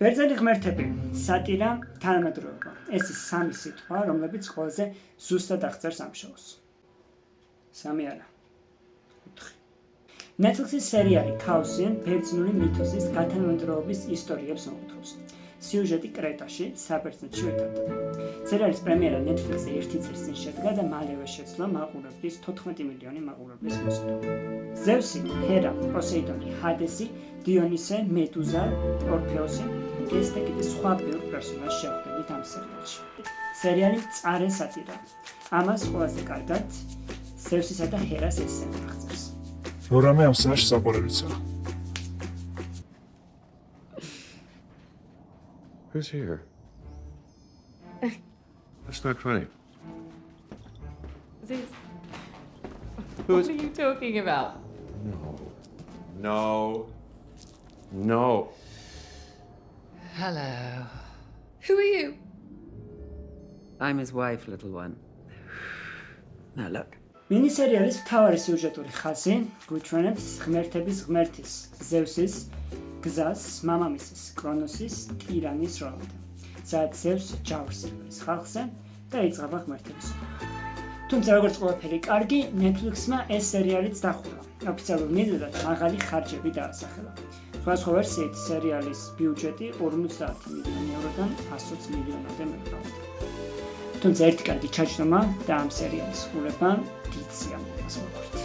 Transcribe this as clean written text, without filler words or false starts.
ბერძენი ღმერთები, სატირა, თანამედროვეობა. ეს ის სამი სიტყვა, რომლებიც ყველაზე ზუსტად აღწერს ამ შოუს. სამი არა. 4. Netflix-ის სერიალი ქაოსიან ბერძნული მითოსის გათანამედროვეობის ისტორიებს მოუთხრობს. სიუჟეტი კრეტაში, საბერძნეთში ვითარდება. სერიალის პრემიერა Netflix-ზე 1 წლის წინ შედგა და მალევე შეძლო მაყურებლის 14 მილიონი მაყურებლის მოსაწყო. ზევსი, ჰერა, პოსეიდონი, ჰადესი, დიონისე, მედუზა, ორფეოსი, ეს და კიდე სხვა ბევრ პერსონაჟს შევხვდებით ამ სერიალში. სერიალი მწარე სატირაა. ამას ყველაზე კარგად ზევსისა და ჰერას ესცენა აღწერს. რამე ამ სცენაში საყვარელებიცაა. Who's here? That's not funny. Zeus, Who's... what are you talking about? No. Hello. Who are you? I'm his wife, little one. Now look. მინისერიალის მთავარი სიუჟეტური ხაზი გვიჩვენებს ღმერთების ღმერთის ზევსის გზას მამამისის კრონოსის ტირანის როლად. სადაც ზევს ჯავრს იღებს ხალხზე და იწყება ღმერთების ომი. თუმცა როგორც ყველაფერი კარგი, Netflix-მა ეს სერიალიც დახურა. ოფიციალურ მიზეზად მაღალი ხარჯები დაასახელა. სხვადასხვა ვერსიით სერიალის ბიუჯეტი 50 მილიონი ევროდან 120 მილიონამდე მეფობდა. თუმცა ერთი კარგი ჩაჯდომა და ამ სერიალის ყურება დიდ სიამოვნებას მოჰყავთ.